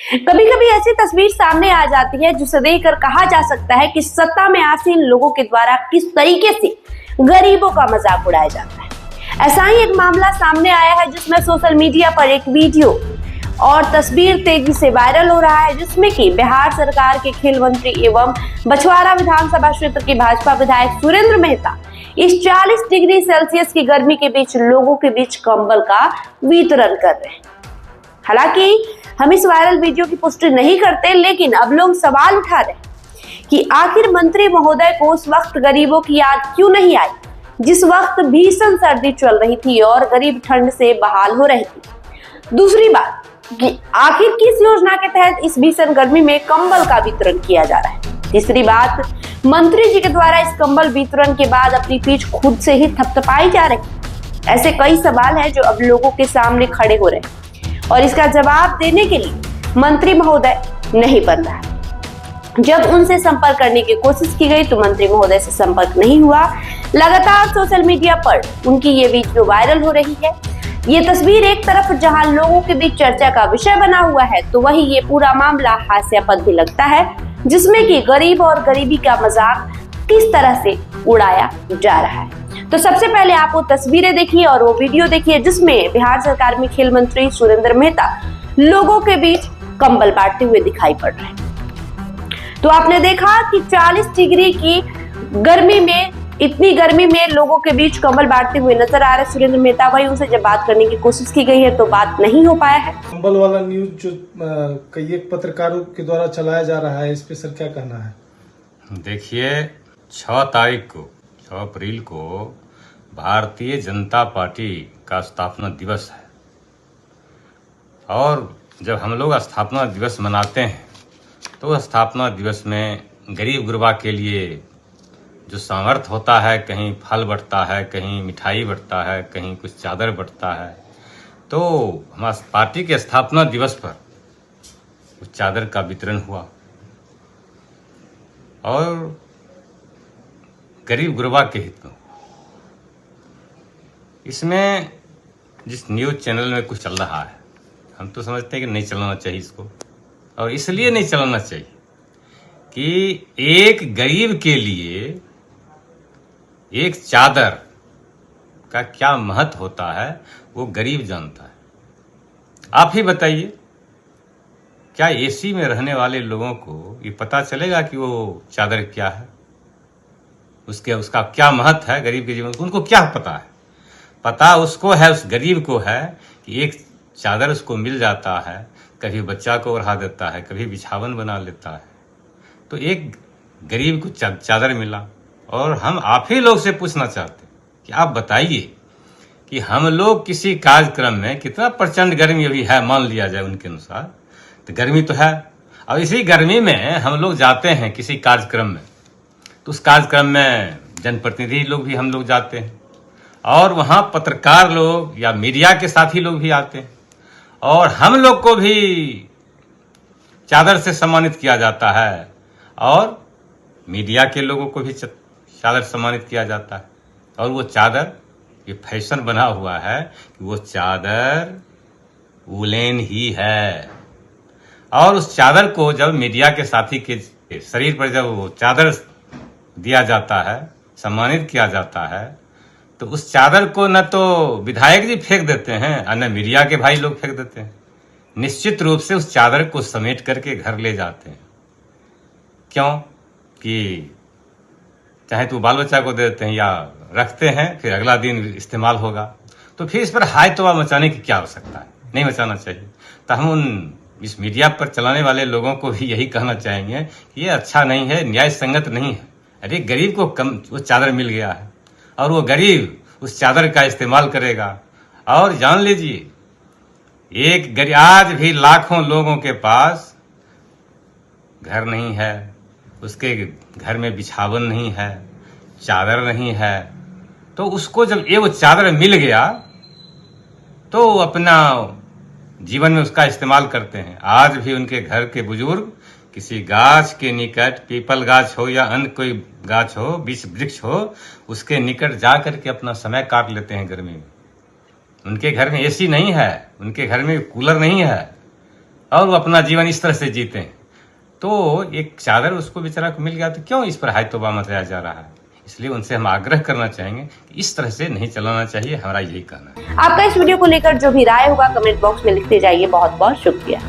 कभी कभी ऐसी तस्वीर सामने आ जाती है जिसे देखकर कहा जा सकता है कि सत्ता में आसीन लोगों के द्वारा किस तरीके से गरीबों का मजाक उड़ाया जाता है। ऐसा ही एक मामला सामने आया है जिसमें सोशल मीडिया पर एक वीडियो और तस्वीर तेजी से वायरल हो रहा है, जिसमें कि बिहार सरकार के खेल मंत्री एवं बछवाड़ा विधानसभा क्षेत्र के भाजपा विधायक सुरेंद्र मेहता इस 40 डिग्री सेल्सियस की गर्मी के बीच लोगों के बीच कंबल का वितरण कर रहे हैं। हालांकि हम इस वायरल वीडियो की पुष्टि नहीं करते, लेकिन अब लोग सवाल उठा रहे हैं कि आखिर मंत्री महोदय को उस वक्त गरीबों की याद क्यों नहीं आई जिस वक्त भीषण सर्दी चल रही थी और गरीब ठंड से बहाल हो रहे थे। दूसरी बात कि आखिर किस योजना के तहत इस भीषण गर्मी में कंबल का वितरण किया जा रहा है। तीसरी बात, मंत्री जी के द्वारा इस कंबल वितरण के बाद अपनी पीठ खुद से ही थपथपाई जा रही। ऐसे कई सवाल हैं जो अब लोगों के सामने खड़े हो रहे हैं और इसका जवाब देने के लिए मंत्री महोदय नहीं बन रहा है। जब उनसे संपर्क करने की कोशिश की गई तो मंत्री महोदय से संपर्क नहीं हुआ। लगातार सोशल मीडिया पर उनकी ये वीडियो वायरल हो रही है। ये तस्वीर एक तरफ जहां लोगों के बीच चर्चा का विषय बना हुआ है, तो वहीं ये पूरा मामला हास्यास्पद भी लगता है, जिसमें कि गरीब और गरीबी का मजाक किस तरह से उड़ाया जा रहा है। तो सबसे पहले आप वो तस्वीरें देखिए और वो वीडियो देखिए जिसमें बिहार सरकार में खेल मंत्री सुरेंद्र मेहता लोगों के बीच कंबल बांटते हुए दिखाई पड़ रहे हैं। तो आपने देखा कि 40 डिग्री की गर्मी में, इतनी गर्मी में लोगों के बीच कंबल बांटते हुए नजर आ रहे सुरेंद्र मेहता। वही उनसे जब बात करने की कोशिश की गई है तो बात नहीं हो पाया है। कंबल वाला न्यूज जो कई एक पत्रकारों के द्वारा चलाया जा रहा है, इस पे सर क्या कहना है? देखिए, 6 अप्रैल को भारतीय जनता पार्टी का स्थापना दिवस है और जब हम लोग स्थापना दिवस मनाते हैं तो स्थापना दिवस में गरीब गुरबा के लिए जो सामर्थ्य होता है, कहीं फल बंटता है, कहीं मिठाई बंटता है, कहीं कुछ चादर बंटता है। तो हमारी पार्टी के स्थापना दिवस पर उस चादर का वितरण हुआ और गरीब गुरबा के हित में। इसमें जिस न्यूज़ चैनल में कुछ चल रहा है, हम तो समझते हैं कि नहीं चलाना चाहिए इसको, और इसलिए नहीं चलाना चाहिए कि एक गरीब के लिए एक चादर का क्या महत्व होता है वो गरीब जानता है। आप ही बताइए, क्या एसी में रहने वाले लोगों को ये पता चलेगा कि वो चादर क्या है, उसका क्या महत्व है गरीब के जीवन में? उनको क्या पता है? पता उसको है, उस गरीब को है कि एक चादर उसको मिल जाता है, कभी बच्चा को ओढ़ा देता है, कभी बिछावन बना लेता है। तो एक गरीब को चादर मिला और हम आप ही लोग से पूछना चाहते कि आप बताइए कि हम लोग किसी कार्यक्रम में, कितना प्रचंड गर्मी अभी है, मान लिया जाए उनके अनुसार, तो गर्मी तो है, और इसी गर्मी में हम लोग जाते हैं किसी कार्यक्रम में, तो उस कार्यक्रम में जनप्रतिनिधि लोग भी हम लोग जाते हैं और वहाँ पत्रकार लोग या मीडिया के साथी लोग भी आते हैं और हम लोग को भी चादर से सम्मानित किया जाता है और मीडिया के लोगों को भी चादर सम्मानित किया जाता है। और वो चादर, ये फैशन बना हुआ है कि वो चादर वूलेन ही है और उस चादर को जब मीडिया के साथी के शरीर पर जब वो चादर दिया जाता है, सम्मानित किया जाता है, तो उस चादर को न तो विधायक जी फेंक देते हैं और न मीडिया के भाई लोग फेंक देते हैं। निश्चित रूप से उस चादर को समेट करके घर ले जाते हैं। क्यों? कि चाहे तो बाल बच्चा को दे देते हैं या रखते हैं, फिर अगला दिन इस्तेमाल होगा, तो फिर इस पर हाय तौबा मचाने की क्या आवश्यकता है? नहीं मचाना चाहिए। तो हम इस मीडिया पर चलाने वाले लोगों को भी यही कहना चाहेंगे कि ये अच्छा नहीं है, न्याय संगत नहीं है। अरे गरीब को कम वो चादर मिल गया है और वो गरीब उस चादर का इस्तेमाल करेगा। और जान लीजिए, एक गरीब, आज भी लाखों लोगों के पास घर नहीं है, उसके घर में बिछावन नहीं है, चादर नहीं है, तो उसको जब ये वो चादर मिल गया तो अपना जीवन में उसका इस्तेमाल करते हैं। आज भी उनके घर के बुजुर्ग किसी गाछ के निकट, पीपल गाछ हो या अन्य कोई गाछ हो, वृक्ष हो, उसके निकट जा करके अपना समय काट लेते हैं गर्मी में। उनके घर में एसी नहीं है, उनके घर में कूलर नहीं है और वो अपना जीवन इस तरह से जीते हैं। तो एक चादर उसको बेचारा को मिल गया तो क्यों इस पर हाय तौबा मचाया जा रहा है। इसलिए उनसे हम आग्रह करना चाहेंगे कि इस तरह से नहीं चलाना चाहिए, हमारा यही कहना है। आपका इस वीडियो को लेकर जो भी राय होगा कमेंट बॉक्स में लिखते जाइए। बहुत बहुत शुक्रिया।